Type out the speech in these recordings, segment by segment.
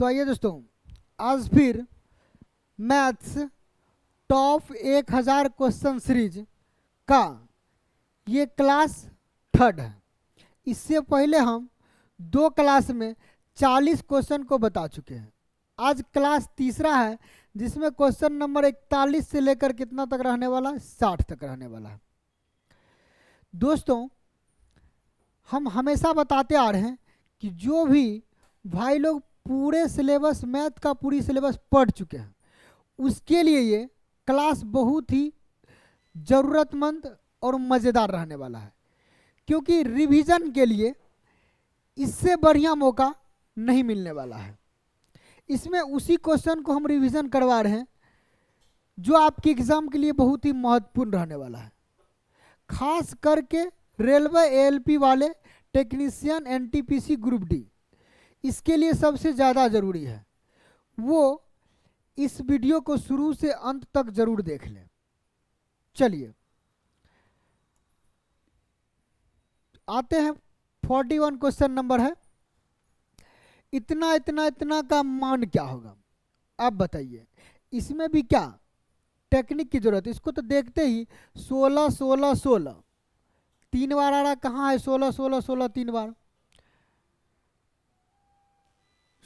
तो आइए दोस्तों, आज फिर मैथ्स टॉप 1000 क्वेश्चन सीरीज का ये क्लास थर्ड है। इससे पहले हम 2 क्लास में 40 क्वेश्चन को बता चुके हैं। आज क्लास तीसरा है जिसमें क्वेश्चन नंबर 41 से लेकर कितना तक रहने वाला है, 60 तक रहने वाला है। दोस्तों, हम हमेशा बताते आ रहे हैं कि जो भी भाई लोग पूरे सिलेबस मैथ का पूरी सिलेबस पढ़ चुके हैं उसके लिए ये क्लास बहुत ही ज़रूरतमंद और मज़ेदार रहने वाला है, क्योंकि रिवीजन के लिए इससे बढ़िया मौका नहीं मिलने वाला है। इसमें उसी क्वेश्चन को हम रिवीजन करवा रहे हैं जो आपके एग्ज़ाम के लिए बहुत ही महत्वपूर्ण रहने वाला है। खास करके रेलवे एएलपी वाले टेक्नीशियन एनटीपीसी ग्रुप डी, इसके लिए सबसे ज़्यादा ज़रूरी है वो इस वीडियो को शुरू से अंत तक ज़रूर देख लें। चलिए आते हैं, 41 क्वेश्चन नंबर है, इतना इतना इतना का मान क्या होगा। आप बताइए, इसमें भी क्या टेक्निक की जरूरत है। इसको तो देखते ही 16 16 16 3 बार आ रहा, कहाँ है 16 16 16 3 बार,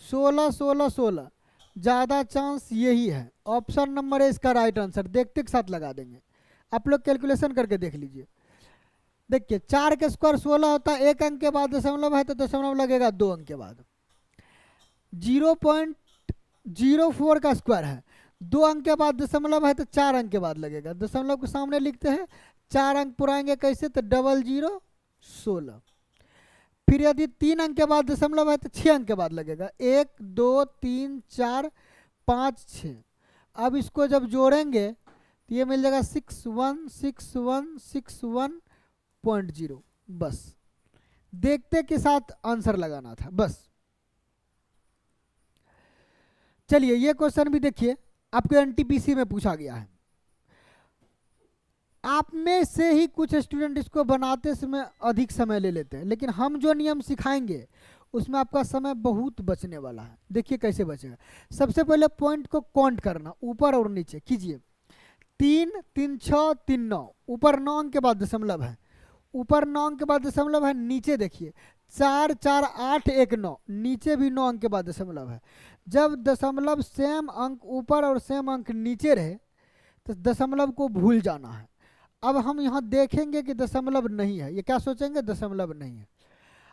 16 16 16 ज़्यादा चांस यही है। ऑप्शन नंबर है इसका राइट आंसर। देखते के साथ लगा देंगे, आप लोग कैलकुलेशन करके देख लीजिए। देखिए 4 के स्क्वायर 16 होता है, 1 अंक के बाद दशमलव है तो दशमलव लगेगा 2 अंक के बाद। 0.04 का स्क्वायर है, 2 अंक के बाद दशमलव है तो 4 अंक के बाद लगेगा। दशमलव के सामने लिखते हैं, 4 अंक पुराएंगे कैसे, तो 00 16। फिर यदि 3 अंक के बाद दशमलव है तो 6 अंक के बाद लगेगा, 1 2 3 4 5 6। अब इसको जब जोड़ेंगे तो ये मिल जाएगा 616161.0। बस देखते के साथ आंसर लगाना था बस। चलिए ये क्वेश्चन भी देखिए, आपके एनटीपीसी में पूछा गया है। आप में से ही कुछ स्टूडेंट इसको बनाते समय अधिक समय ले लेते हैं, लेकिन हम जो नियम सिखाएंगे उसमें आपका समय बहुत बचने वाला है। देखिए कैसे बचेगा। सबसे पहले पॉइंट को काउंट करना, ऊपर और नीचे कीजिए। 3 3 6 3 9, ऊपर 9 अंक के बाद दशमलव है, ऊपर 9 अंक के बाद दशमलव है। नीचे देखिए 4 4 8 1 9, नीचे भी 9 अंक के बाद दशमलव है। जब दशमलव सेम अंक ऊपर और सेम अंक नीचे रहे तो दशमलव को भूल जाना है। अब हम यहाँ देखेंगे कि दशमलव नहीं है, ये क्या सोचेंगे, दशमलव नहीं है।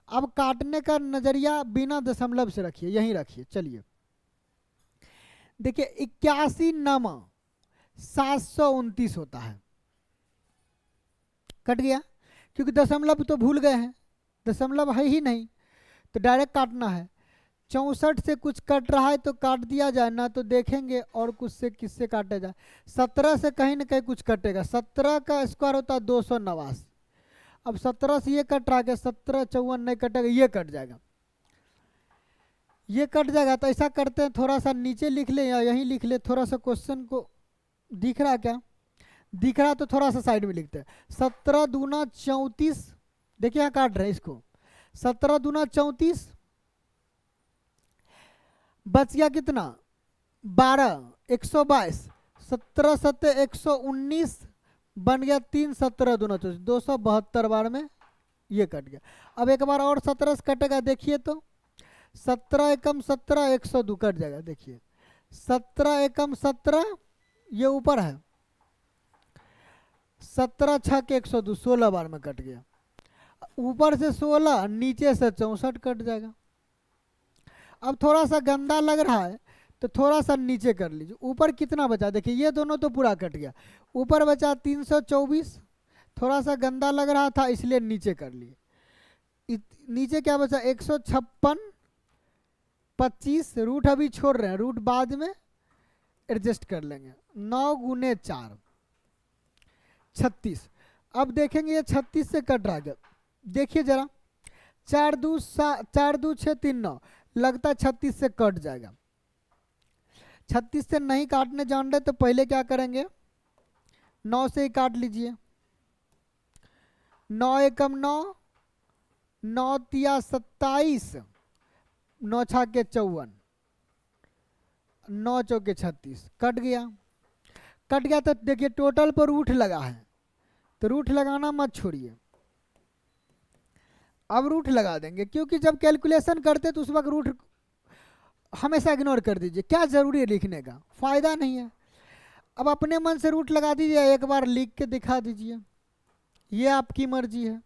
अब काटने का नजरिया बिना दशमलव से रखिए, यहीं रखिए। चलिए देखिए 81 नमा 729 होता है, कट गया क्योंकि दशमलव तो भूल गए हैं, दशमलव है ही नहीं तो डायरेक्ट काटना है। 64 से कुछ कट रहा है तो काट दिया जाए, ना तो देखेंगे और कुछ से किससे काटे जाए। 17 से कहीं ना कहीं कुछ कटेगा, 17 का स्क्वायर होता है 289। अब 17 से ये कट रहा है, 17 54 नहीं कटेगा, ये कट जाएगा, ये कट जाएगा। तो ऐसा करते हैं, थोड़ा सा नीचे लिख ले या यहीं लिख ले, थोड़ा सा क्वेश्चन को दिख रहा क्या, दिख रहा तो थोड़ा सा साइड में लिखते हैं। 17 दूना 34, देखिए यहाँ काट रहे हैं इसको, 17 दूना 34, बच गया कितना 12 122, 17 7 119 बन गया 3, 17 दूना 24, 272 बार में ये कट गया। अब एक बार और 17 से कटेगा, देखिए तो 17 एकम 17 102 कट जाएगा। देखिए 17 एकम 17, ये ऊपर है, 17 6 के 102, 16 बार में कट गया। ऊपर से 16, नीचे से 64 कट जाएगा। अब थोड़ा सा गंदा लग रहा है तो थोड़ा सा नीचे कर लीजिए। ऊपर कितना बचा, देखिए ये दोनों तो पूरा कट गया, ऊपर बचा 324, थोड़ा सा गंदा लग रहा था इसलिए नीचे कर लिए। नीचे क्या बचा 156 25, रूट अभी छोड़ रहे हैं, रूट बाद में एडजस्ट कर लेंगे। 9 गुने 4 36। अब देखेंगे ये 36 से कट रहा है, देखिए जरा 4 2 6 3 9, लगता है 36 से कट जाएगा। 36 से नहीं काटने जान रहे तो पहले क्या करेंगे, 9 से ही काट लीजिए। 9 एकम 9, 9 तिया 27, 9 छाके 54, 9 चौके 36 कट गया। कट गया तो देखिए टोटल पर रूट लगा है, तो रूट लगाना मत छोड़िए, अब रूट लगा देंगे, क्योंकि जब कैलकुलेशन करते तो उस वक्त रूट हमेशा इग्नोर कर दीजिए, क्या जरूरी है लिखने का, फायदा नहीं है। अब अपने मन से रूट लगा दीजिए, एक बार लिख के दिखा दीजिए, ये आपकी मर्जी है।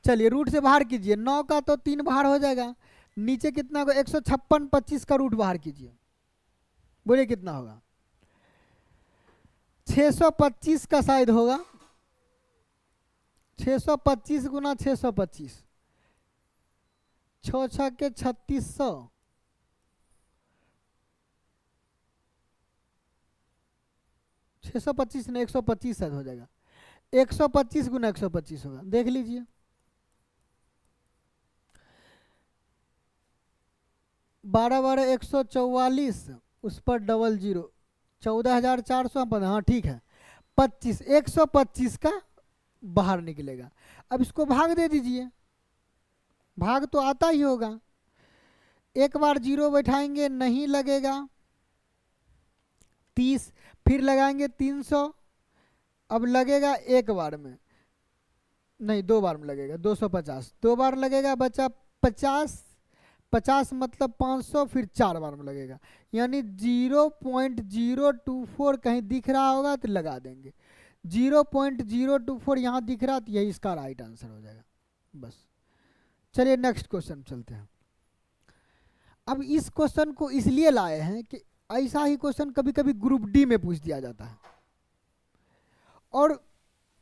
चलिए रूट से बाहर कीजिए, 9 का तो 3 बाहर हो जाएगा, नीचे कितना को 156 25 का रूट बाहर कीजिए, बोलिए कितना होगा, 625 का शायद होगा, 625 गुना 625, 6 6 के 3600, 625 ने 125 शायद हो जाएगा, 125 गुना 125 होगा, देख लीजिए। 12 12 144, उस पर डबल जीरो, 14,400, हाँ ठीक है, 25 125 का बाहर निकलेगा। अब इसको भाग दे दीजिए, भाग तो आता ही होगा, एक बार जीरो बैठाएंगे नहीं लगेगा, 30 फिर लगाएंगे 300, अब लगेगा एक बार में, नहीं 2 बार में लगेगा, 250 2 बार लगेगा, बचा 50, 50 मतलब 500, फिर 4 बार में लगेगा, यानी 0.024 कहीं दिख रहा होगा तो लगा देंगे, 0.024 यहाँ दिख रहा तो यही इसका राइट आंसर हो जाएगा बस। चलिए नेक्स्ट क्वेश्चन चलते हैं। अब इस क्वेश्चन को इसलिए लाए हैं कि ऐसा ही क्वेश्चन कभी कभी ग्रुप डी में पूछ दिया जाता है, और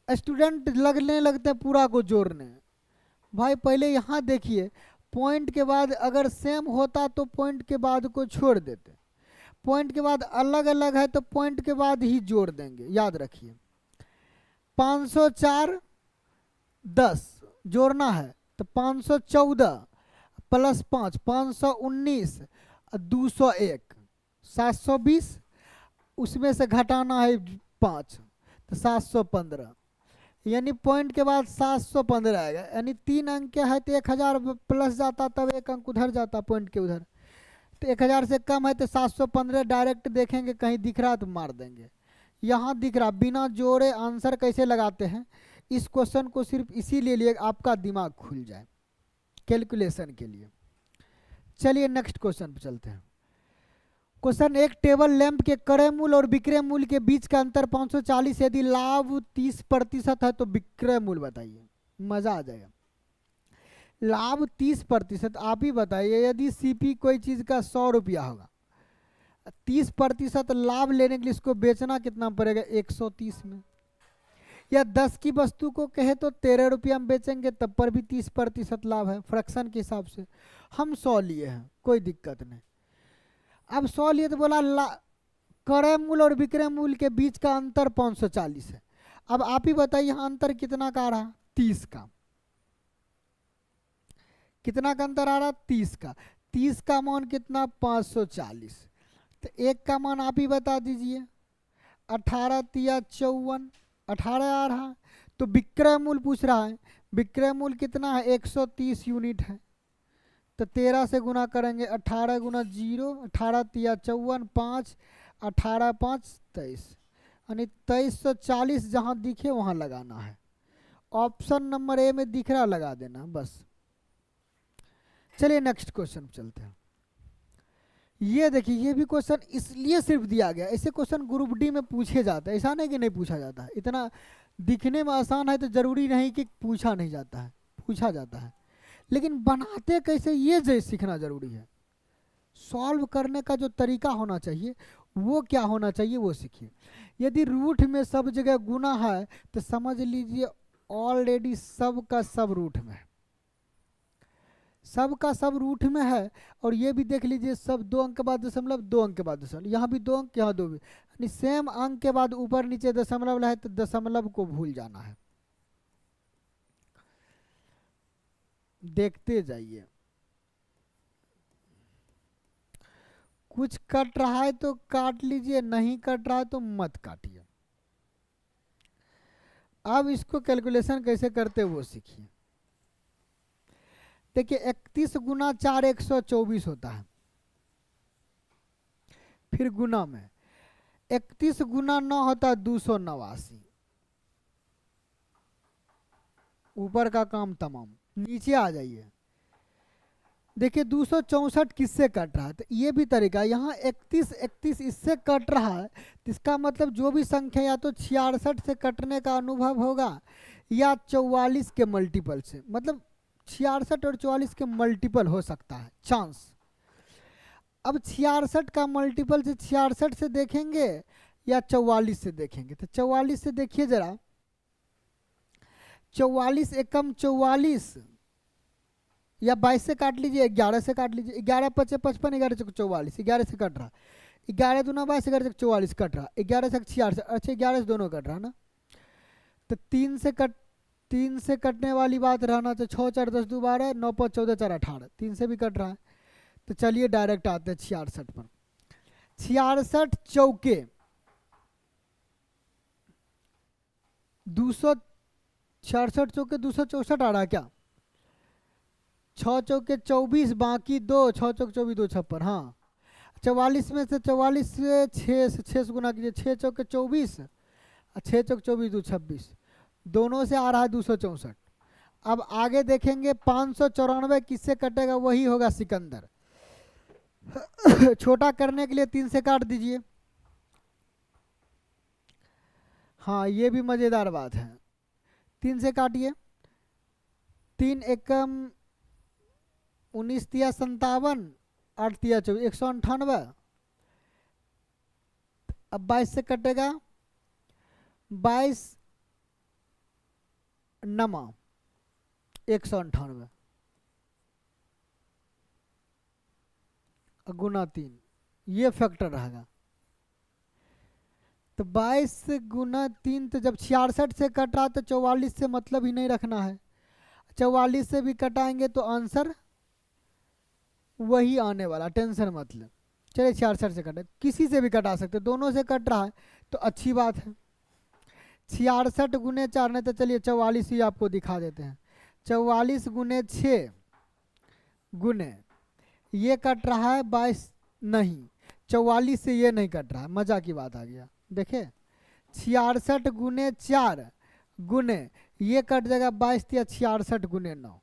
स्टूडेंट लगने लगते हैं पूरा को जोड़ने। भाई पहले यहाँ देखिए, पॉइंट के बाद अगर सेम होता तो पॉइंट के बाद को छोड़ देते, पॉइंट के बाद अलग अलग है तो पॉइंट के बाद ही जोड़ देंगे, याद रखिए। 504 10 जोड़ना है तो 514 प्लस 5 519, 201 720, उसमें से घटाना है 5 तो 715, यानी पॉइंट के बाद 715 आएगा, यानी 3 अंक है तो 1000 प्लस जाता, तब 1 अंक उधर जाता पॉइंट के उधर, तो 1000 से कम है तो 715 डायरेक्ट देखेंगे, कहीं दिख रहा तो मार देंगे, यहाँ दिख रहा, बिना जोड़े आंसर कैसे लगाते हैं। इस क्वेश्चन को सिर्फ इसीलिए लिए आपका दिमाग खुल जाए कैलकुलेशन के लिए। चलिए नेक्स्ट क्वेश्चन पे चलते हैं। क्वेश्चन, एक टेबल लैंप के क्रय मूल्य और विक्रय मूल्य के बीच का अंतर 540, यदि लाभ 30% है तो विक्रय मूल्य बताइए, मजा आ जाएगा। लाभ 30%, आप ही बताइए, यदि सीपी कोई चीज का 100 रुपया होगा, 30% लाभ लेने के लिए इसको बेचना कितना पड़ेगा, 130 में, या 10 की वस्तु को कहे तो 13 रुपया में बेचेंगे, तब पर भी 30% लाभ है, फ्रैक्शन के हिसाब से। हम 100 लिए हैं, कोई दिक्कत नहीं। अब 100 लिए तो बोला क्रय मूल्य और विक्रय मूल्य के बीच का अंतर 540 है। अब आप ही बताइए यहाँ अंतर कितना का आ रहा, 30 का, कितना का अंतर आ रहा, 30 का, 30 का मान कितना 540, तो एक का मान आप ही बता दीजिए, 18 तिया 54, 18 आ रहा, तो विक्रय मूल्य पूछ रहा है, विक्रय मूल्य कितना है 130 यूनिट है, तो 13 से गुना करेंगे, 18 गुना 0, 18 तिया 54, 5 18 5 23, यानी 2340 जहाँ दिखे वहाँ लगाना है, ऑप्शन नंबर ए में दिख रहा लगा देना बस। चलिए नेक्स्ट क्वेश्चन चलते हैं। ये देखिए, ये भी क्वेश्चन इसलिए सिर्फ दिया गया, ऐसे क्वेश्चन ग्रुप डी में पूछे जाते हैं, ऐसा नहीं कि नहीं पूछा जाता है, इतना दिखने में आसान है तो जरूरी नहीं कि पूछा नहीं जाता है, पूछा जाता है, लेकिन बनाते कैसे ये सीखना जरूरी है। सॉल्व करने का जो तरीका होना चाहिए वो क्या होना चाहिए वो सीखिए। यदि रूट में सब जगह गुना है तो समझ लीजिए ऑलरेडी सब का सब रूट में है, सब का सब रूट में है। और ये भी देख लीजिए सब 2 अंक के बाद दशमलव, 2 अंक के बाद दशमलव, यहाँ भी 2 अंक, यहाँ 2 भी, यानी सेम अंक के बाद ऊपर नीचे दशमलव है तो दशमलव को भूल जाना है, देखते जाइए। कुछ कट रहा है तो काट लीजिए, नहीं कट रहा है तो मत काटिए। अब इसको कैलकुलेशन कैसे करते वो सीखिए। देखिए 31 गुना 4 124 होता है, फिर गुना में 31 गुना 9 होता है 289। ऊपर का काम तमाम। नीचे आ जाइए, देखिए 264 किससे कट रहा है, तो ये भी तरीका। यहाँ 31 इससे कट रहा है, तो इसका मतलब जो भी संख्या या तो 66 से कटने का अनुभव होगा या 44 के मल्टीपल से, मतलब 66 और 44 के मल्टीपल हो सकता है चांस। अब 66 का मल्टीपल से 66 से देखेंगे या 44 से देखेंगे, तो 44 से देखिए जरा। 44 एकम 44 या 22 से काट लीजिए, 11 से काट लीजिए। 11 पचे 55, 11 चौक 44, 11 से कट रहा। 11 दूना 22, 11 चौक 44 कट रहा। 11 से 66, अच्छा 11 से दोनों कट रहा ना। तो 3 से कटने वाली बात रहना, तो 6 4 10 2 12, 9 5 14 4 18, 3 से भी कट रहा है। तो चलिए डायरेक्ट आते हैं 66 पर। 66 चौके 266 चौके 264 आ रहा है क्या? 6 चौके 24, बाकी 2, 6 चौक 24 2 56। हाँ 44 में से 44 से 6 से गुना कीजिए, 6 चौके 24 और 6 चौक 24 2 26, दोनों से आ रहा है 264। अब आगे देखेंगे 594 किससे कटेगा, वही होगा सिकंदर। छोटा करने के लिए 3 से काट दीजिए। हाँ ये भी मजेदार बात है, 3 से काटिए। 3 एकम 19 तिया 57, 8 तिया 24, 198। अब 22 से कटेगा, 22 नमा 198 गुना 3, ये फैक्टर रहेगा। तो 22 गुना 3, तो जब 66 से कट रहा तो 44 से मतलब ही नहीं रखना है। 44 से भी कटाएंगे तो आंसर वही आने वाला, टेंशन मतलब। चलिए 66 से कटे, किसी से भी कटा सकते, दोनों से कट रहा है तो अच्छी बात है। 66 गुने 4 नहीं, तो चलिए 44 ही आपको दिखा देते हैं। 44 गुने 6 गुने ये कट रहा है 22, नहीं 44 से ये नहीं कट रहा है, मजा की बात आ गया। देखे 66 गुने 4 गुने ये कट जाएगा 22 या 66 गुने 9।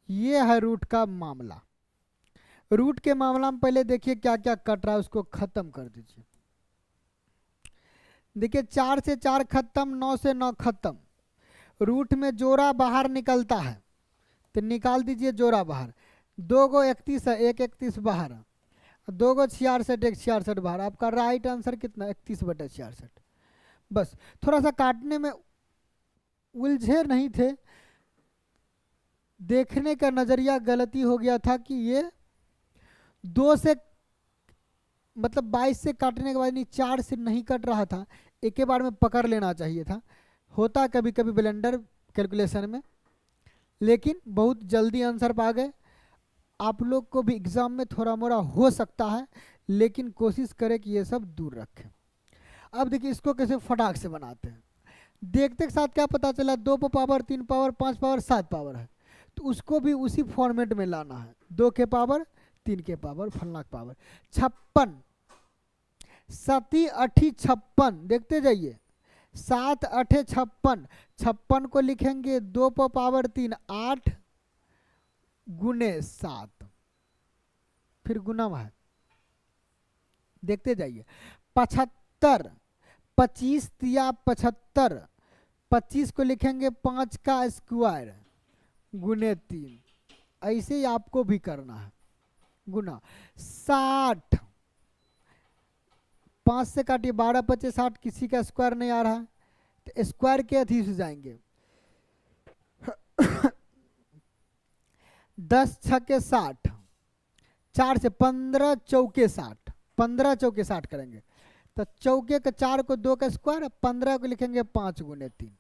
ये है रूट का मामला। रूट के मामला में पहले देखिए क्या क्या कट रहा है, उसको खत्म कर दीजिए। देखिए 4 से 4 खत्म, 9 से 9 खत्म। रूट में जोड़ा बाहर निकलता है तो निकाल दीजिए जोड़ा बाहर। 2 गो 31 है, 1 31 बाहर, 2 गो 66, 1 66 बाहर। आपका राइट आंसर कितना, 31/66। बस थोड़ा सा काटने में उलझे नहीं थे, देखने का नजरिया गलती हो गया था कि ये 2 से मतलब 22 से काटने के बाद नहीं 4 से नहीं कट रहा था, एक ही बार में पकड़ लेना चाहिए था। होता कभी कभी ब्लेंडर कैलकुलेशन में, लेकिन बहुत जल्दी आंसर पा गए। आप लोग को भी एग्जाम में थोड़ा मोड़ा हो सकता है, लेकिन कोशिश करें कि ये सब दूर रखें। अब देखिए इसको कैसे फटाक से बनाते हैं। देखते के साथ क्या पता चला, 2 पावर 3 पावर 5 पावर 7 पावर है, तो उसको भी उसी फॉर्मेट में लाना है। 2 के पावर 3 के पावर फलना के पावर। 56 7 8 56, देखते जाइए 7 8 56। 56 को लिखेंगे 2 पावर 3 8 गुने 7, फिर गुना है, देखते जाइए। 75 25 तिया 75, 25 को लिखेंगे 5 का स्क्वायर गुने 3, ऐसे ही आपको भी करना है गुना। 60 5 से काटिए, 12 25 60, किसी का स्क्वायर नहीं आ रहा है तो स्क्वायर के अथी से जाएंगे। 10 छके 60, 4 से 15 चौके 60, 15 चौके 60 करेंगे तो चौके का 4 को 2 का स्क्वायर, 15 को लिखेंगे 5 गुने 3।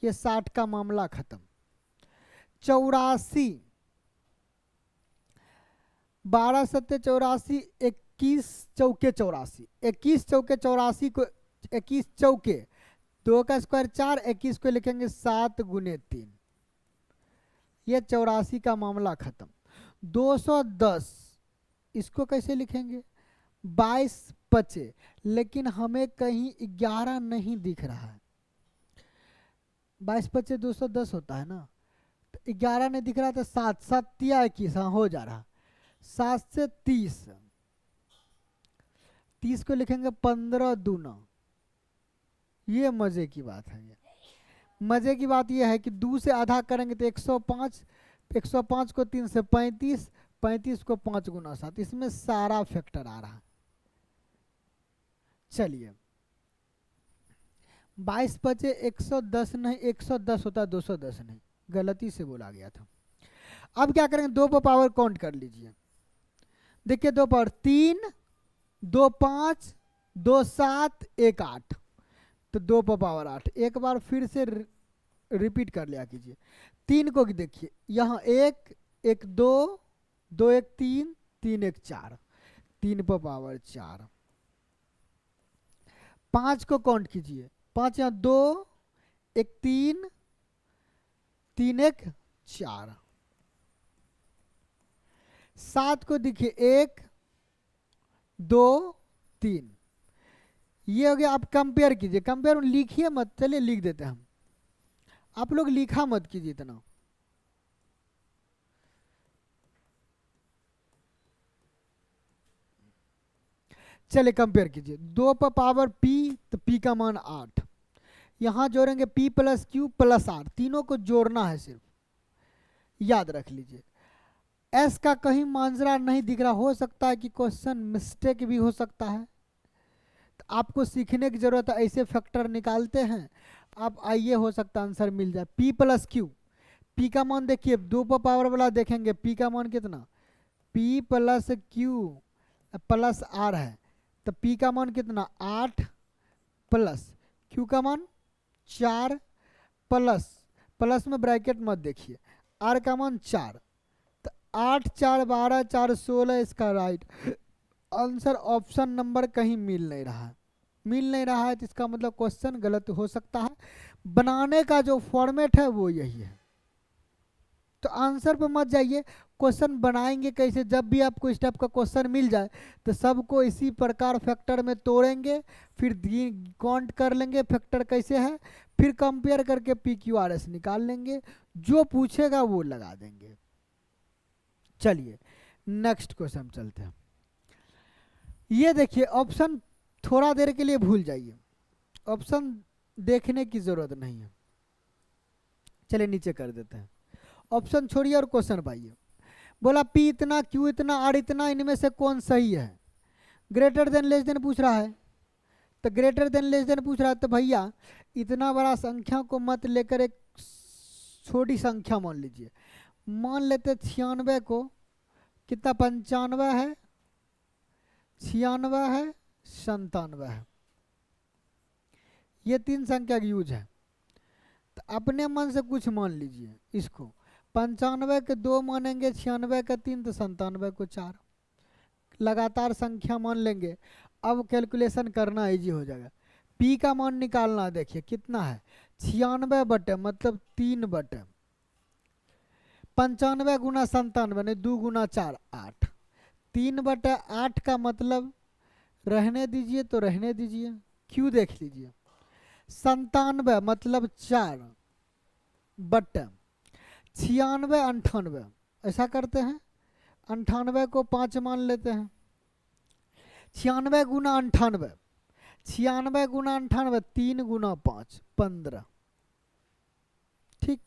ये 60 का मामला खत्म। 84 12 सत्ते 84, 21 चौके 84, 21 चौके 84 को 21 चौके 2 का स्क्वायर 4, 21 को लिखेंगे 7 गुने 3। ये 84 का मामला खत्म। 210 इसको कैसे लिखेंगे 22 बचे, लेकिन हमें कहीं 11 नहीं दिख रहा है। 22 बचे 210 होता है ना, तो 11 नहीं दिख रहा, तो 7 7 तिया 21, हाँ हो जा रहा। 7 से 30, 30 को लिखेंगे 15 दूना। ये मजे की बात है। ये मजे की बात ये है कि 2 से आधा करेंगे तो 105, 105 को 3 से 35, 35 को 5 गुना 7, इसमें सारा फैक्टर आ रहा। चलिए 22 बचे 110 नहीं, 110 होता 210 नहीं, गलती से बोला गया था। अब क्या करेंगे 2 पर पावर काउंट कर लीजिए। देखिए 2 पावर 3, 2 5, 2 7, 1 8, तो 2 पर पावर 8। एक बार फिर से रिपीट कर लिया कीजिए। 3 को देखिए यहाँ 1 1 2, 2 1 3, 3 1 4, 3 पर पावर 4। 5 को काउंट कीजिए, 5 यहाँ 2 1 3, 3 1 4। 7 को देखिए 1 2 3, ये हो गया। आप कंपेयर कीजिए, कंपेयर लिखिए मत, चलिए लिख देते हैं हम, आप लोग लिखा मत कीजिए इतना। चलिए कंपेयर कीजिए, 2 पर पावर p, तो p का मान 8, यहां जोड़ेंगे p प्लस q प्लस 8, तीनों को जोड़ना है सिर्फ, याद रख लीजिए। s का कहीं मांजरा नहीं दिख रहा, हो सकता है कि क्वेश्चन मिस्टेक भी हो सकता है, तो आपको सीखने की जरूरत है। ऐसे फैक्टर निकालते हैं आप, आइए हो सकता है आंसर मिल जाए। p प्लस q, p का मान देखिए 2 पर पावर वाला देखेंगे, p का मान कितना, p plus q plus r है, तो p का मान कितना 8 प्लस q का मान 4 प्लस, प्लस में ब्रैकेट मत देखिए, r का मान 4, तो 8 4 12 4 16, इसका राइट आंसर ऑप्शन नंबर कहीं मिल नहीं रहा है। मिल नहीं रहा है तो इसका मतलब क्वेश्चन गलत हो सकता है। बनाने का जो फॉर्मेट है वो यही है, तो आंसर पर मत जाइए। क्वेश्चन बनाएंगे कैसे, जब भी आपको इस टाइप का क्वेश्चन मिल जाए तो सबको इसी प्रकार फैक्टर में तोड़ेंगे, फिर काउंट कर लेंगे फैक्टर कैसे है, फिर कंपेयर करके PQRS निकाल लेंगे, जो पूछेगा वो लगा देंगे। चलिए नेक्स्ट क्वेश्चन चलते हैं। ये देखिए ऑप्शन थोड़ा देर के लिए भूल जाइए, ऑप्शन देखने की जरूरत नहीं है। चलिए नीचे कर देते हैं, ऑप्शन छोड़िए और क्वेश्चन पाइए। बोला p इतना, q इतना, r इतना, इनमें से कौन सही है। ग्रेटर देन लेस देन पूछ रहा है, तो ग्रेटर देन लेस देन पूछ रहा है, तो भैया इतना बड़ा संख्या को मत लेकर एक छोटी संख्या मान लीजिए। मान लेते 96 को, कितना 95 है, 96 है, 97 है, ये 3 संख्या का यूज है। तो अपने मन से कुछ मान लीजिए इसको, 95 के 2 मानेंगे, 96 का 3, तो 97 को 4, लगातार संख्या मान लेंगे। अब कैलकुलेशन करना इजी हो जाएगा। p का मान निकालना, देखिए कितना है 96 बटे मतलब 3 बटे 95 गुना 97 नहीं 2 गुना 4 8, 3 बटे 8 का मतलब रहने दीजिए तो रहने दीजिए, q देख लीजिए 97 मतलब 4 बटे 96 98, ऐसा करते हैं 98 को 5 मान लेते हैं, 96 गुना 98, 96 गुना 98, 3 गुना 5 15, ठीक।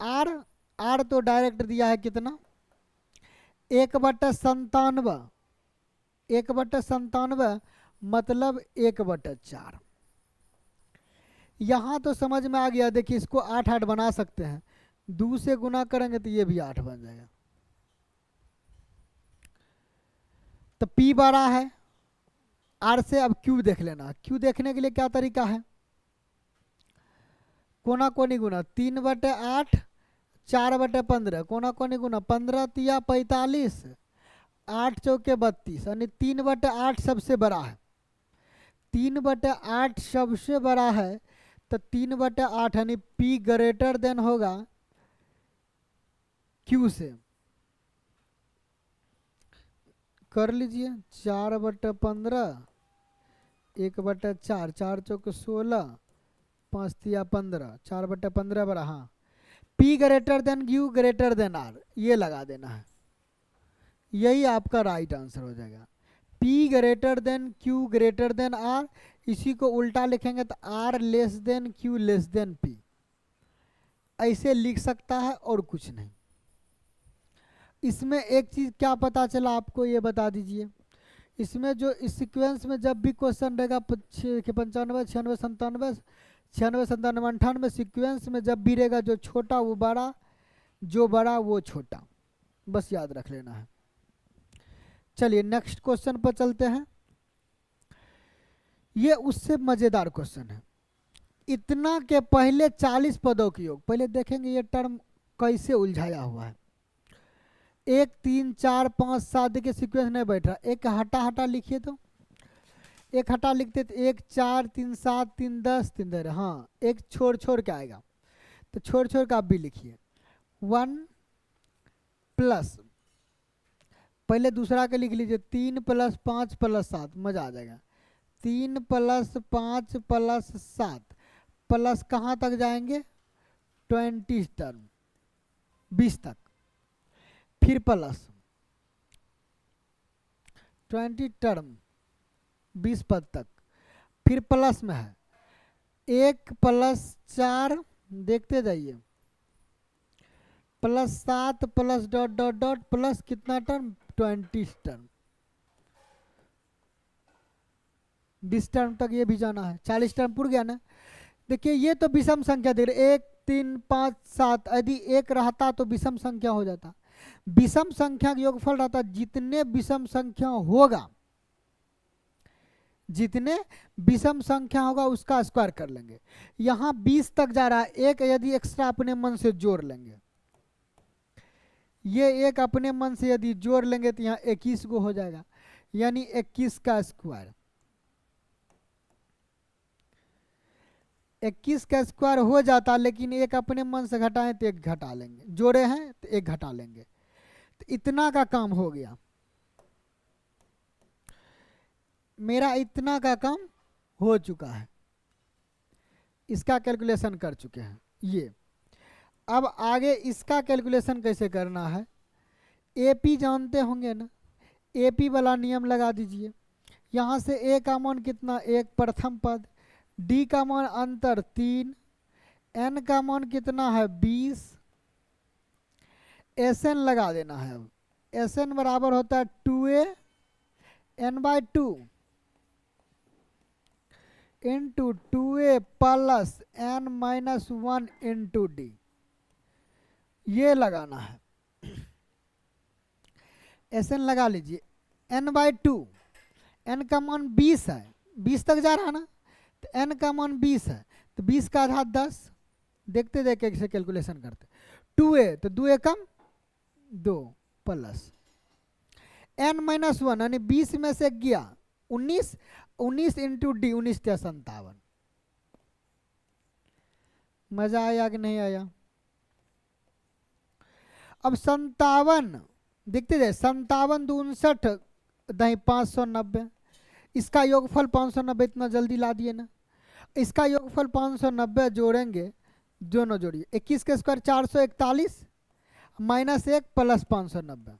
आर तो डायरेक्ट दिया है कितना 1/97, 1/97 मतलब 1/4। यहां तो समझ में आ गया। देखिए इसको 8 8 बना सकते हैं, 2 से गुना करेंगे तो ये भी 8 बन जाएगा। तो p बड़ा है r से, अब q देख लेना। q देखने के लिए क्या तरीका है, कोना कोनी गुना 3/8, 4/15, कोना कोनी गुना 15 तिया 45, 8 चौके 32, यानी 3/8 सबसे बड़ा है, 3/8 सबसे बड़ा है, तो 3/8 यानी p ग्रेटर देन होगा q से। कर लीजिए। 4/15, 1/4, 4 चौक 16, 5 तिया 15, 4/15 बड़ा। हाँ, P greater than Q greater than R, ये लगा देना है, यही आपका राइट आंसर हो जाएगा। P greater than Q greater than R, इसी को उल्टा लिखेंगे तो R less than Q less than P, ऐसे लिख सकता है और कुछ नहीं। इसमें एक चीज क्या पता चला आपको, ये बता दीजिए। इसमें जो इस सीक्वेंस में जब भी क्वेश्चन रहेगा 95, 96, 97, 96, 97, 98, सीक्वेंस में जब भी रहेगा जो छोटा वो बड़ा, जो बड़ा वो छोटा, बस याद रख लेना है। चलिए नेक्स्ट क्वेश्चन पर चलते हैं। ये उससे मजेदार क्वेश्चन है। इतना के पहले 40 पदों की योग, पहले देखेंगे ये टर्म कैसे उलझाया हुआ है। 1 3 4 5 7, देखिए सीक्वेंस नहीं बैठ रहा, एक हटा हटा लिखिए तो, एक हटा लिखते तो 1 4 3 7 3 10 3 10, हाँ एक छोड़ छोड़ के आएगा, तो छोड़ छोड़ के आप भी लिखिए। 1 प्लस, पहले दूसरा के लिख लीजिए, 3 + 5 + 7, मजा आ जाएगा। 3 + 5 + 7, प्लस कहाँ तक जाएंगे, 20 टर्म, 20 तक, फिर प्लस 20 टर्म 20 पद तक, फिर प्लस में है 1 + 4, देखते जाइए, +7 plus dot dot dot plus कितना टर्म, 20 टर्म, 20 टर्म तक ये भी जाना है, 40 टर्म पूरा गया ना। देखिए ये तो विषम संख्या दे रहे, 1 3 5 7, यदि 1 रहता तो विषम संख्या हो जाता। विषम संख्या का योगफल रहता, जितने विषम संख्या होगा, जितने विषम संख्या होगा उसका स्क्वायर कर लेंगे। यहां 20 तक जा रहा है, एक यदि एक्स्ट्रा अपने मन से जोड़ लेंगे, ये एक अपने मन से यदि जोड़ लेंगे तो यहाँ 21 को हो जाएगा, यानी 21 का स्क्वायर, 21 का स्क्वायर हो जाता, लेकिन एक अपने मन से घटाएं तो एक घटा लेंगे, जोड़े हैं तो एक घटा लेंगे, तो इतना का काम हो गया, मेरा इतना का काम हो चुका है, इसका कैलकुलेशन कर चुके हैं ये। अब आगे इसका कैलकुलेशन कैसे करना है, एपी जानते होंगे ना, एपी वाला नियम लगा दीजिए। यहाँ से ए का मान कितना, 1 प्रथम पद, डी का मान अंतर 3, एन का मान कितना है 20, एस एन लगा देना है। अब एस एन बराबर होता है 2a n/2 into 2a plus n-1 into D, ये लगाना है। एस एन लगा लीजिए, n/2, n का मान 20 है, 20 तक जा रहा है ना, तो n का मान 20 है, तो 20 का आधा 10, देखते देखते कैसे कैलकुलेशन करते, 2a तो 2a कम 2 प्लस n-1, यानी 20 में से गया 19, 19 इंटू डी, 19 × 57। मजा आया कि नहीं आया। अब 57 देखते जाए, 57 2 59, दही 590, इसका योगफल 590, इतना जल्दी ला दिए ना, इसका योगफल 590 जोड़ेंगे, दोनों जोड़िए, 21 का स्क्वायर 441 -1 प्लस 590,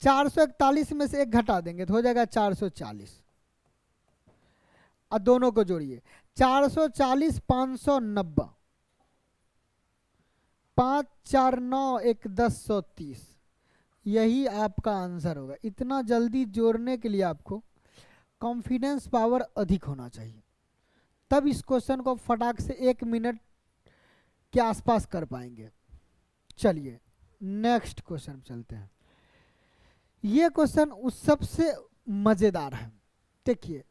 441 में से 1 घटा देंगे तो हो जाएगा 440, और दोनों को जोड़िए, 440 590, 5 4 9 1 10 130, यही आपका आंसर होगा। इतना जल्दी जोड़ने के लिए आपको कॉन्फिडेंस पावर अधिक होना चाहिए, तब इस क्वेश्चन को फटाक से 1 मिनट के आसपास कर पाएंगे। चलिए नेक्स्ट क्वेश्चन चलते हैं। ये क्वेश्चन उस सबसे मजेदार है। देखिए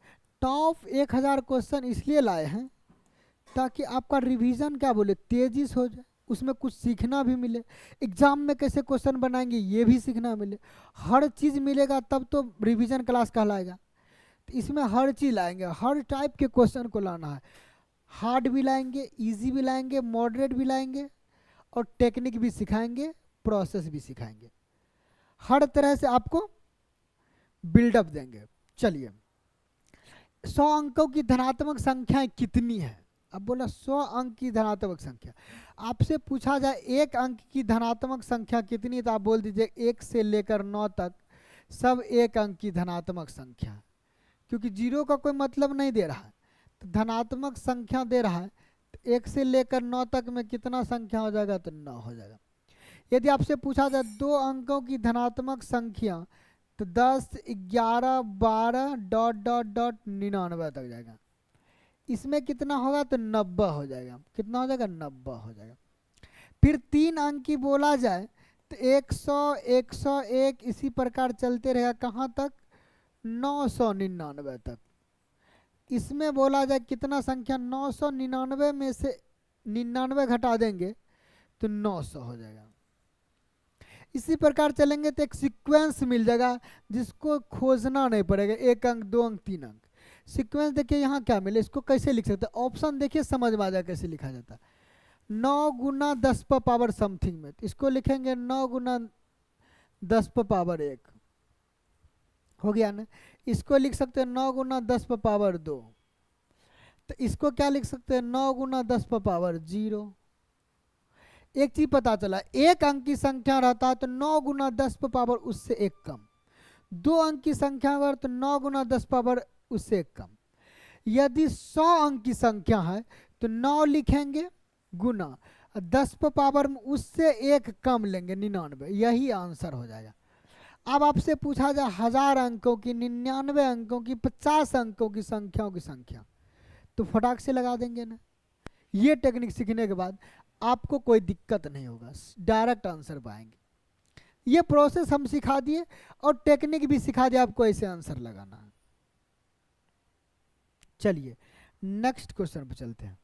टॉप 1000 क्वेश्चन इसलिए लाए हैं ताकि आपका रिवीजन क्या बोले तेजी से हो जाए, उसमें कुछ सीखना भी मिले, एग्जाम में कैसे क्वेश्चन बनाएंगे ये भी सीखना मिले, हर चीज़ मिलेगा तब तो रिवीजन क्लास कहलाएगा। तो इसमें हर चीज़ लाएंगे, हर टाइप के क्वेश्चन को लाना है, हार्ड भी लाएंगे, इजी भी लाएंगे, मॉडरेट भी लाएंगे, और टेक्निक भी सिखाएंगे, प्रोसेस भी सिखाएंगे, हर तरह से आपको बिल्डअप देंगे। चलिए 100 अंकों की धनात्मक संख्याएं कितनी है। अब बोला 100 अंक की धनात्मक संख्या, आपसे पूछा जाए एक अंक की धनात्मक संख्या कितनी, तो आप बोल दीजिए 1 से लेकर 9 तक सब एक अंक की धनात्मक संख्या, क्योंकि जीरो का कोई मतलब नहीं दे रहा है, तो धनात्मक संख्या दे रहा है, तो 1 से लेकर 9 तक में कितना संख्या हो जाएगा, तो 9 हो जाएगा। यदि आपसे पूछा जाए 2 अंकों की धनात्मक संख्या, तो 10, 11, 12 डॉट डॉट डॉट 99 तक जाएगा। इसमें कितना होगा, तो 90 हो जाएगा। कितना हो जाएगा, 90 हो जाएगा। फिर 3 अंक की बोला जाए तो 100, 101 इसी प्रकार चलते रहेगा, कहाँ तक, 999 तक। इसमें बोला जाए कितना संख्या, 999 में से 99 घटा देंगे तो 900 हो जाएगा। इसी प्रकार चलेंगे तो एक सीक्वेंस मिल जाएगा जिसको खोजना नहीं पड़ेगा, 1 अंक, 2 अंक, 3 अंक। सीक्वेंस देखिए यहाँ क्या मिले, इसको कैसे लिख सकते हैं, ऑप्शन देखिए समझ में आ जाए कैसे लिखा जाता है। 9 गुना 10 पर पावर समथिंग में, तो इसको लिखेंगे 9 गुना 10 पर पावर 1 हो गया ना। इसको लिख सकते हैं 9 गुना 10 पर पावर 2, तो इसको क्या लिख सकते हैं, 9 गुना 10 पर पावर 0। एक चीज पता चला, एक अंक की संख्या रहता है तो 9 गुना 10 पर पावर उससे एक कम, 2 अंक की संख्या अगर तो 9 गुना 10 पावर उससे एक कम। यदि 100 अंक की संख्या है तो 9 लिखेंगे गुना 10 पर पावर में उससे एक कम लेंगे 99, यही आंसर हो जाएगा। अब आपसे पूछा जाए 1000 अंकों की, 99 अंकों की, 50 अंकों की संख्याओं की संख्या, तो फटाक से लगा देंगे ना। ये टेक्निक सीखने के बाद आपको कोई दिक्कत नहीं होगा, डायरेक्ट आंसर पाएंगे। ये प्रोसेस हम सिखा दिए और टेक्निक भी सिखा दिया आपको ऐसे आंसर लगाना है। चलिए नेक्स्ट क्वेश्चन पर चलते हैं।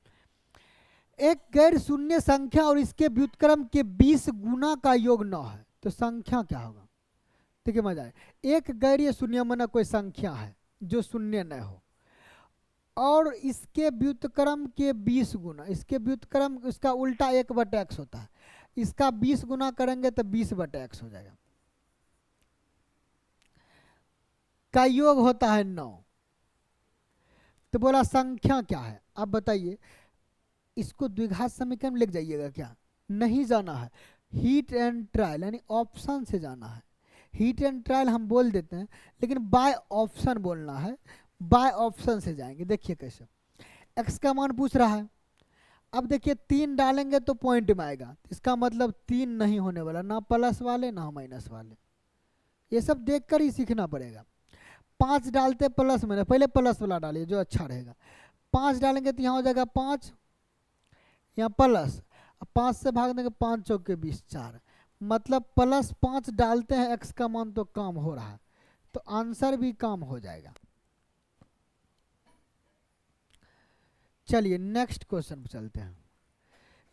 एक गैर शून्य संख्या और इसके व्युत्क्रम के 20 गुना का योग 9 है, तो संख्या क्या होगा। देखिए मजा आए, एक गैर शून्य माना कोई संख्या है जो शून्य न हो, और इसके व्युत्क्रम के 20 गुना, इसके व्युत्क्रम इसका उल्टा 1/x होता है, इसका 20 गुना करेंगे तो 20/x हो जाएगा, का योग होता है 9। तो बोला संख्या क्या है। अब बताइए, इसको द्विघात समीकरण लिख जाइएगा क्या, नहीं जाना है, हीट एंड ट्रायल यानी ऑप्शन से जाना है। हीट एंड ट्रायल हम बोल देते हैं, लेकिन बाय ऑप्शन बोलना है, बाय ऑप्शन से जाएंगे। देखिए कैसे, x का मान पूछ रहा है, अब देखिए 3 डालेंगे तो पॉइंट में आएगा, इसका मतलब 3 नहीं होने वाला, ना प्लस वाले ना माइनस वाले, ये सब देखकर ही सीखना पड़ेगा। 5 डालते प्लस में, पहले प्लस वाला डालिए जो अच्छा रहेगा। 5 डालेंगे तो यहाँ हो जाएगा 5, यहाँ प्लस, 5 से भाग देंगे 5 चौके 20, 4, मतलब +5 डालते हैं, x का मान तो काम हो रहा है, तो आंसर भी काम हो जाएगा। चलिए नेक्स्ट क्वेश्चन पर चलते हैं।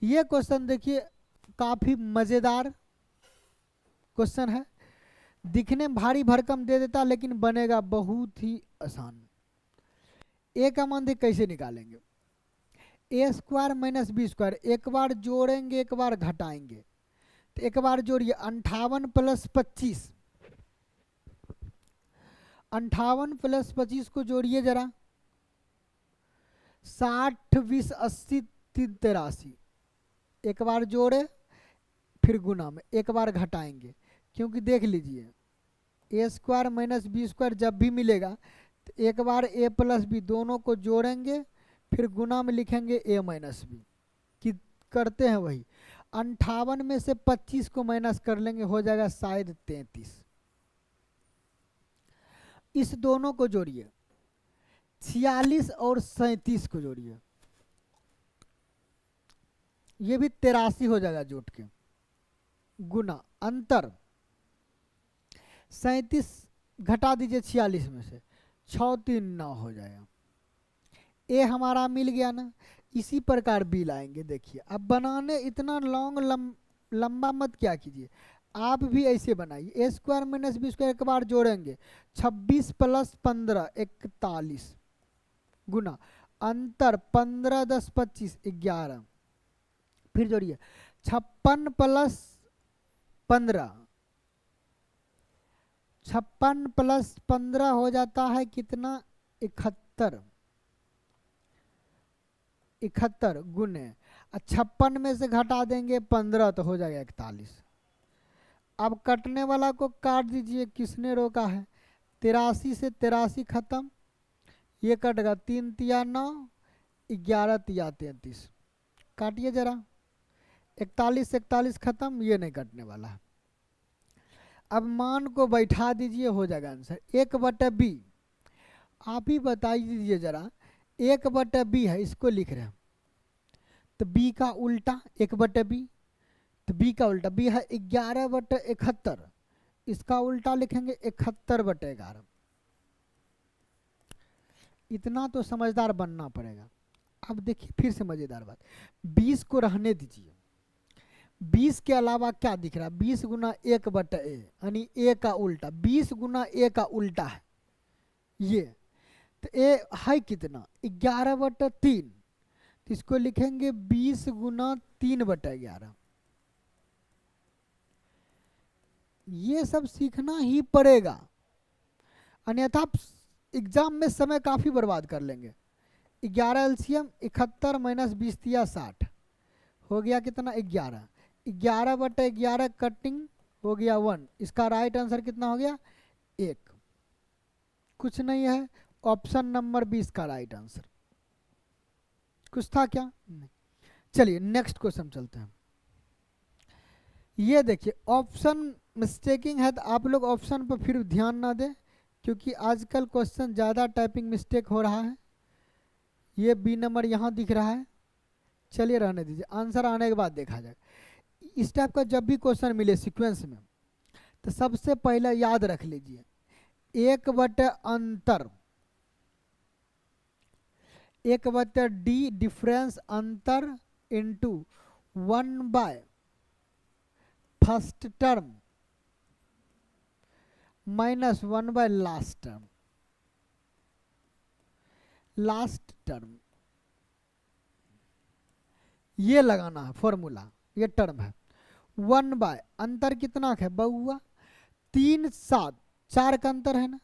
ये क्वेश्चन देखिए काफी मजेदार क्वेश्चन है, दिखने में भारी भरकम दे देता लेकिन बनेगा बहुत ही आसान। ए का मान देख कैसे निकालेंगे, a² - b², एक बार जोड़ेंगे एक बार घटाएंगे, तो एक बार जोड़िए 58 + 25, 58 + 25 को जोड़िए जरा, 60, 20, 80, 83, एक बार जोड़े फिर गुना में एक बार घटाएंगे, क्योंकि देख लीजिए a² - b² जब भी मिलेगा तो एक बार a + b दोनों को जोड़ेंगे फिर गुना में लिखेंगे a - b, कि करते हैं वही। 58 में से 25 को माइनस कर लेंगे, हो जाएगा शायद 33। इस दोनों को जोड़िए, 46 और 37 को जोड़िए, ये भी 83 हो जाएगा जोड़ के, गुना अंतर 37 घटा दीजिए 46 में से, 6 3 9 हो जाएगा। ए हमारा मिल गया ना। इसी प्रकार बी लाएंगे। देखिए अब बनाने इतना लंबा मत क्या कीजिए, आप भी ऐसे बनाइए, a² - b² एक बार जोड़ेंगे, 26 + 15 41, गुना अंतर 15 10 25 11, फिर जोड़िए 56 + 15 56 प्लस 15 हो जाता है कितना, 71। 71 गुने 56 में से घटा देंगे 15 तो हो जाएगा 41। अब कटने वाला को काट दीजिए, किसने रोका है, 83 से 83 खत्म, ये कटेगा 3 तिया 9, 11 तिया 33, काटिए जरा, 41 से 41 खत्म, ये नहीं कटने वाला है। अब मान को बैठा दीजिए, हो जाएगा आंसर 1/b। आप ही बताइए दीजिए जरा, 1/b है, इसको लिख रहे हैं तो b का उल्टा 1/b, तो b का उल्टा b है 11/71, इसका उल्टा लिखेंगे 71/11। इतना तो समझदार बनना पड़ेगा। अब देखिए फिर से मजेदार बात, 20 को रहने दीजिए, 20 के अलावा क्या दिख रहा है, 20 गुना 1/a यानी a का उल्टा, 20 गुना a का उल्टा है ये, तो a है कितना 11/3, तो इसको लिखेंगे 20 गुना 3/11। ये सब सीखना ही पड़ेगा, अन्यथा एग्जाम में समय काफ़ी बर्बाद कर लेंगे। 11 एलसीएम 71 माइनस 20 दिया 60, हो गया कितना 11, 11/11 कटिंग हो गया 1, इसका राइट आंसर कितना हो गया 1। कुछ नहीं है, ऑप्शन नंबर 20 का राइट आंसर। कुछ था क्या, नहीं। चलिए नेक्स्ट क्वेश्चन चलते हैं। ये देखिए ऑप्शन मिस्टेकिंग है, तो आप लोग ऑप्शन पर फिर ध्यान ना दें, क्योंकि आजकल क्वेश्चन ज़्यादा टाइपिंग मिस्टेक हो रहा है। ये बी नंबर यहाँ दिख रहा है, चलिए रहने दीजिए, आंसर आने के बाद देखा जाएगा। इस टाइप का जब भी क्वेश्चन मिले सीक्वेंस में, तो सबसे पहले याद रख लीजिए 1/अंतर, 1/d डिफरेंस अंतर इंटू 1/फर्स्ट टर्म माइनस 1/लास्ट टर्म। लास्ट टर्म ये लगाना है फॉर्मूला, ये टर्म है 1/ अंतर कितना है बउआ 3 7, 4 का अंतर है ना,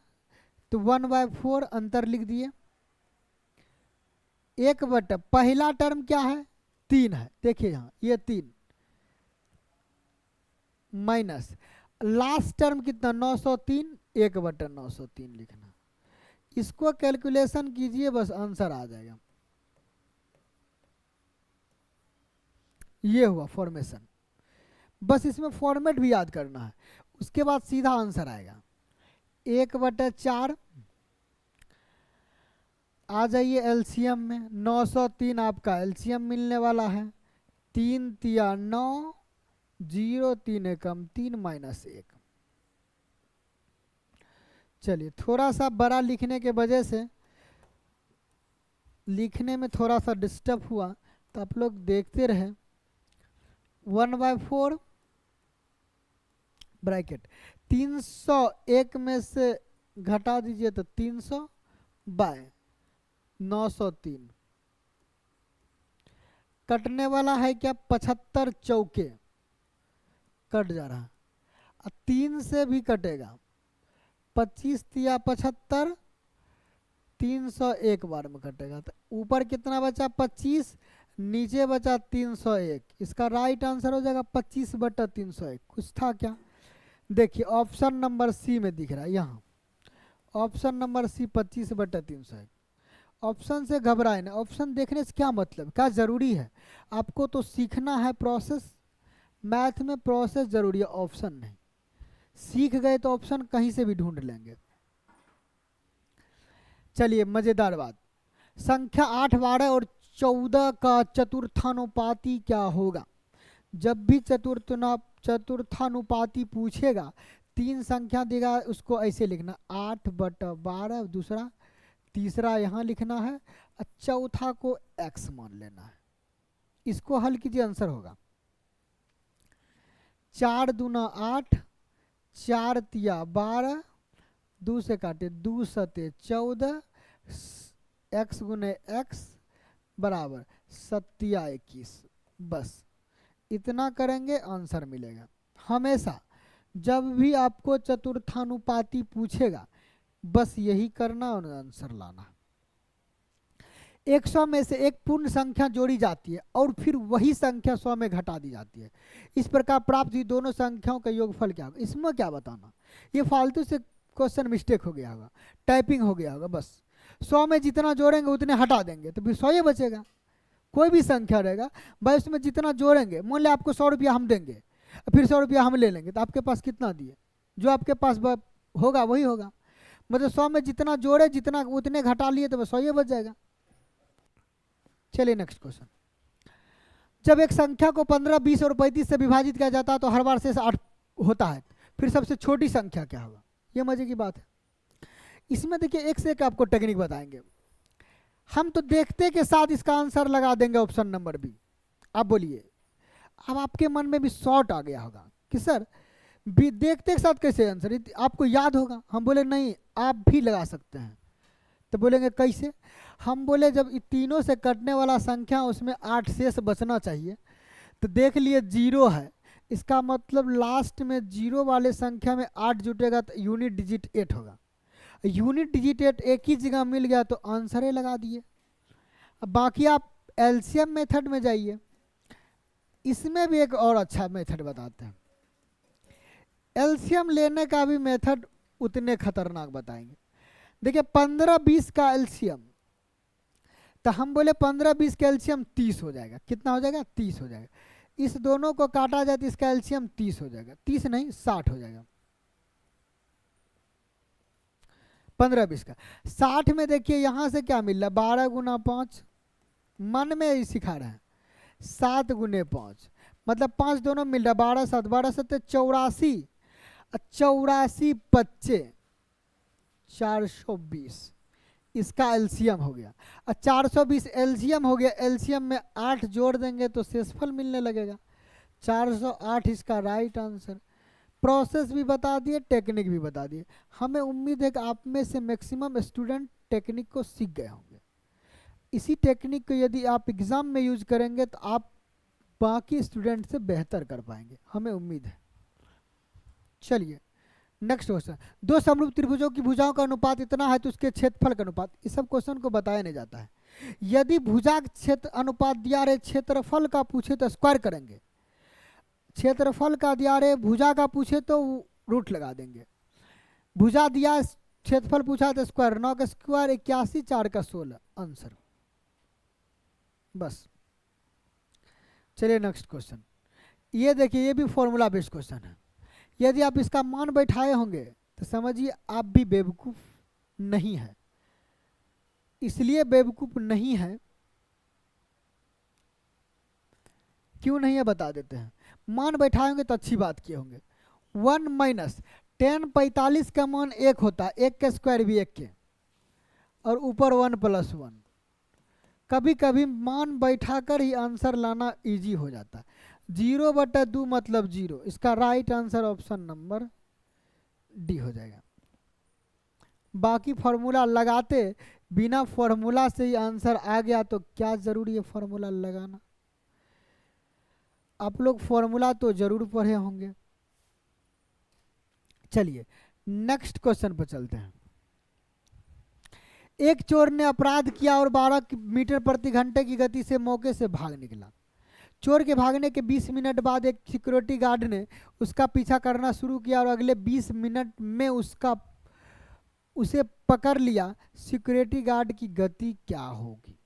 तो 1/4 अंतर लिख दिए। 1/ पहला टर्म क्या है 3 है, देखिए यहाँ ये 3 माइनस लास्ट टर्म कितना 903, 1/903 लिखना। इसको कैलकुलेशन कीजिए, बस आंसर आ जाएगा। ये हुआ फॉर्मेशन, बस इसमें फॉर्मेट भी याद करना है, उसके बाद सीधा आंसर आएगा। 1/4 आ जाइए एलसीएम में, 903 आपका एलसीएम मिलने वाला है, 3 तिया 9, 0 3 एकम 3 माइनस 1। चलिए थोड़ा सा बड़ा लिखने के वजह से लिखने में थोड़ा सा डिस्टर्ब हुआ, तो आप लोग देखते रहे। 1/4 ब्रैकेट 301 में से घटा दीजिए तो 300/903, कटने वाला है क्या 75 चौके, कट जा रहा, 3 से भी कटेगा, 25 तिया 75, 301 बार में कटेगा, तो ऊपर कितना बचा 25, नीचे बचा 301, इसका राइट आंसर हो जाएगा 25/301। कुछ था क्या, देखिए ऑप्शन नंबर सी में दिख रहा है यहाँ, ऑप्शन नंबर सी 25/301। ऑप्शन से घबराए ना, ऑप्शन देखने से क्या मतलब, क्या ज़रूरी है, आपको तो सीखना है प्रोसेस, मैथ में प्रोसेस ज़रूरी है, ऑप्शन नहीं। सीख गए तो ऑप्शन कहीं से भी ढूंढ लेंगे। चलिए मज़ेदार बात, संख्या 8 12 और 14 का चतुर्थानुपाती क्या होगा। जब भी चतुर्थानुपाती पूछेगा, 3 संख्या देगा, उसको ऐसे लिखना 8/12, दूसरा तीसरा यहाँ लिखना है, और चौथा को x मान लेना है। इसको हल कीजिए, आंसर होगा 4 दूना 8, 4 तिया 12, 2 से काटे 2 सते 14, x गुने x बराबर 7 21। बस इतना करेंगे आंसर मिलेगा। हमेशा जब भी आपको चतुर्थानुपाती पूछेगा बस यही करना और आंसर लाना। 100 में से एक पूर्ण संख्या जोड़ी जाती है और फिर वही संख्या 100 में घटा दी जाती है। इस प्रकार प्राप्त हुई दोनों संख्याओं का योगफल क्या होगा। इसमें क्या बताना, ये फालतू से क्वेश्चन मिस्टेक हो गया होगा, टाइपिंग हो गया होगा। बस 100 में जितना जोड़ेंगे उतने हटा देंगे तो फिर 100 ही बचेगा। कोई भी संख्या रहेगा भाई उसमें जितना जोड़ेंगे, मान लिया आपको 100 रुपया हम देंगे, फिर 100 रुपया हम ले लेंगे, तो आपके पास कितना दिए, जो आपके पास होगा वही होगा। मतलब 100 में जितना जोड़े जितना उतने घटा लिए तो बस 100 ही बच जाएगा। चलिए नेक्स्ट क्वेश्चन। जब एक संख्या को 15, 20 और 35 से विभाजित किया जाता है तो हर बार शेष 8 होता है, फिर सबसे छोटी संख्या क्या होगा। ये मजे की बात है। इसमें देखिए एक से एक आपको टेक्निक बताएंगे। हम तो देखते के साथ इसका आंसर लगा देंगे ऑप्शन नंबर बी। आप बोलिए, अब आपके मन में भी शॉर्ट आ गया होगा कि सर देखते के साथ कैसे आंसर, आपको याद होगा। हम बोले नहीं, आप भी लगा सकते हैं। तो बोलेंगे कैसे। हम बोले जब तीनों से कटने वाला संख्या उसमें 8 शेष बचना चाहिए, तो देख लिए 0 है, इसका मतलब लास्ट में 0 वाले संख्या में 8 जुटेगा तो यूनिट डिजिट 8 होगा। यूनिट डिजिट 8 एक ही जगह मिल गया तो आंसर ही लगा दिए। अब बाकी आप एलसीएम मेथड में जाइए। इसमें भी एक और अच्छा मेथड बताते हैं। एलसीएम लेने का भी मेथड उतने खतरनाक बताएंगे। देखिए 15, 20 का एलसीएम, तो हम बोले 15, 20 का एलसीएम 30 हो जाएगा। कितना हो जाएगा, 30 हो जाएगा। इस दोनों को काटा जाए तो इसका एलसीएम 30 हो जाएगा। 30 नहीं 60 हो जाएगा। 15, 20 का 60 में देखिए यहाँ से क्या मिल रहा है, 12 गुना 5, मन में ही सिखा रहे हैं, 7 गुने 5 मतलब 5 दोनों मिल रहा है, 12 7, 12 7 84, 84 बच्चे 420 इसका एलसीएम हो गया। और 420 एलसीएम हो गया, एलसीएम में 8 जोड़ देंगे तो शेषफल मिलने लगेगा। 408 इसका राइट आंसर। प्रोसेस भी बता दिए, टेक्निक भी बता दिए। हमें उम्मीद है कि आप में से मैक्सिमम स्टूडेंट टेक्निक को सीख गए होंगे। इसी टेक्निक को यदि आप एग्जाम में यूज करेंगे तो आप बाकी स्टूडेंट से बेहतर कर पाएंगे, हमें उम्मीद है। चलिए नेक्स्ट क्वेश्चन। दो समरूप त्रिभुजों की भुजाओं का अनुपात इतना है तो उसके क्षेत्रफल का अनुपात। इस सब क्वेश्चन को बताया नहीं जाता है। यदि भुजा क्षेत्र अनुपात दिया रहे, क्षेत्रफल का पूछे तो स्क्वायर करेंगे। क्षेत्रफल का दिया रहे, भुजा का पूछे तो रूट लगा देंगे। भुजा दिया, क्षेत्रफल पूछा तो स्क्वायर। 9 का स्क्वायर 81, 4 का 16 आंसर। बस चलिए नेक्स्ट क्वेश्चन। ये देखिए, ये भी फॉर्मूला बेस्ड क्वेश्चन है। यदि आप इसका मान बैठाए होंगे तो समझिए आप भी बेवकूफ नहीं है। इसलिए बेवकूफ नहीं है, क्यों नहीं है बता देते हैं। मान बैठाए होंगे तो अच्छी बात किए होंगे। 1 माइनस 10 45 का मान 1 होता है, 1 का स्क्वायर भी 1 के, और ऊपर 1 प्लस 1। कभी कभी मान बैठाकर ही आंसर लाना इजी हो जाता है। 0/2 मतलब 0, इसका right answer option number D हो जाएगा। बाकी फॉर्मूला लगाते, बिना फॉर्मूला से ही आंसर आ गया तो क्या जरूरी है फॉर्मूला लगाना। आप लोग फॉर्मूला तो जरूर पढ़े होंगे। चलिए नेक्स्ट क्वेश्चन पर चलते हैं। एक चोर ने अपराध किया और 12 मीटर प्रति घंटे की गति से मौके से भाग निकला। चोर के भागने के 20 मिनट बाद एक सिक्योरिटी गार्ड ने उसका पीछा करना शुरू किया और अगले 20 मिनट में उसे पकड़ लिया। सिक्योरिटी गार्ड की गति क्या होगी।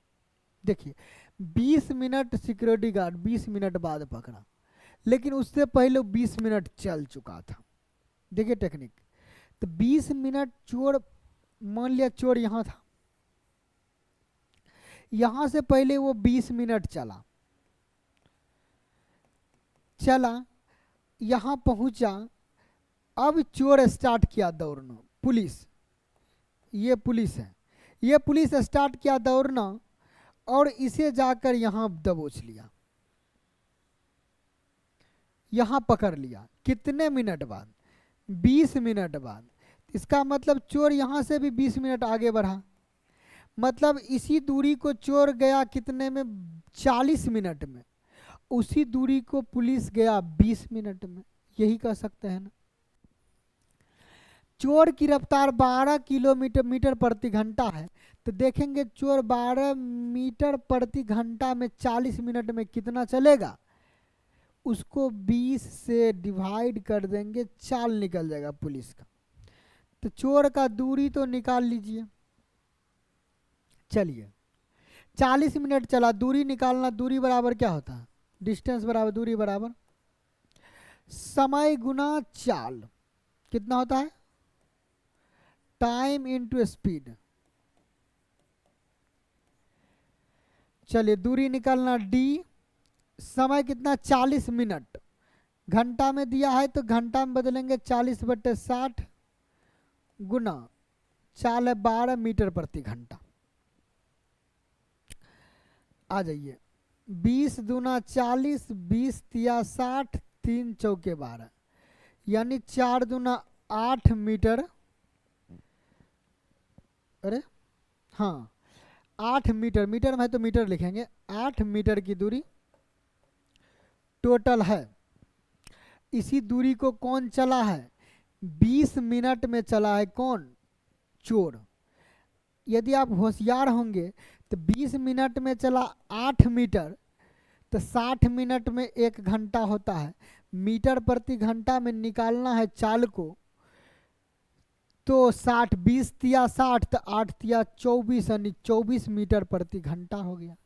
देखिए 20 मिनट सिक्योरिटी गार्ड 20 मिनट बाद पकड़ा, लेकिन उससे पहले 20 मिनट चल चुका था। देखिए टेक्निक, तो 20 मिनट चोर, मान लिया चोर यहां था, यहां से पहले वो 20 मिनट चला, यहां पहुंचा, अब चोर स्टार्ट किया दौड़ना। पुलिस, ये पुलिस है, ये पुलिस स्टार्ट किया दौड़ना और इसे जाकर यहां दबोच लिया, यहां पकड़ लिया। कितने मिनट बाद, 20 मिनट बाद। इसका मतलब चोर यहां से भी 20 मिनट आगे बढ़ा, मतलब इसी दूरी को चोर गया कितने में, 40 मिनट में। उसी दूरी को पुलिस गया 20 मिनट में। यही कह सकते हैं ना। चोर की रफ्तार 12 किलोमीटर मीटर प्रति घंटा है, तो देखेंगे चोर 12 मीटर प्रति घंटा में 40 मिनट में कितना चलेगा, उसको 20 से डिवाइड कर देंगे, चाल निकल जाएगा पुलिस का। तो चोर का दूरी तो निकाल लीजिए। चलिए 40 मिनट चला, दूरी निकालना, दूरी बराबर क्या होता है, डिस्टेंस बराबर दूरी बराबर समय गुना चाल, कितना होता है, टाइम इनटू स्पीड। चलिए दूरी निकालना डी, समय कितना 40 मिनट, घंटा में दिया है तो घंटा में बदलेंगे 40/60 गुना चाल है 12 मीटर प्रति घंटा। आ जाइए 20 दूना 40, 20 तिया 60, 3 चौके 12, यानी 4 दूना 8 मीटर, अरे हाँ 8 मीटर, मीटर में है तो मीटर लिखेंगे, 8 मीटर की दूरी टोटल है। इसी दूरी को कौन चला है, 20 मिनट में चला है, कौन, चोर। यदि आप होशियार होंगे तो 20 मिनट में चला 8 मीटर, तो 60 मिनट में 1 घंटा होता है, मीटर प्रति घंटा में निकालना है चाल को, तो 60, 20 तिया 60, तो 8 तिया 24, यानी 24 मीटर प्रति घंटा हो गया।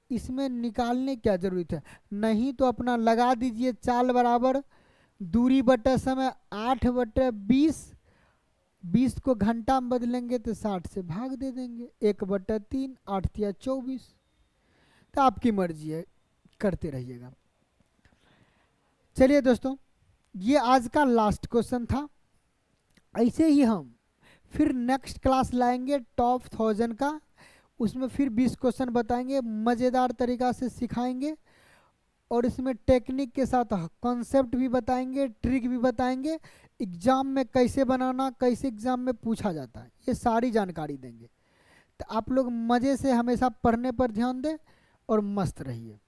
इसमें निकालने क्या जरूरत है, नहीं तो अपना लगा दीजिए, चाल बराबर दूरी बटे समय 8/20, 20 को घंटा में बदलेंगे तो 60 से भाग दे देंगे, 1/3, 8 तिया 24। तो आपकी मर्जी है, करते रहिएगा। चलिए दोस्तों, ये आज का लास्ट क्वेश्चन था। ऐसे ही हम फिर नेक्स्ट क्लास लाएंगे टॉप 1000 का, उसमें फिर 20 क्वेश्चन बताएंगे, मज़ेदार तरीका से सिखाएंगे, और इसमें टेक्निक के साथ कॉन्सेप्ट भी बताएंगे, ट्रिक भी बताएंगे, एग्ज़ाम में कैसे बनाना, कैसे एग्ज़ाम में पूछा जाता है, ये सारी जानकारी देंगे। तो आप लोग मज़े से हमेशा पढ़ने पर ध्यान दें और मस्त रहिए।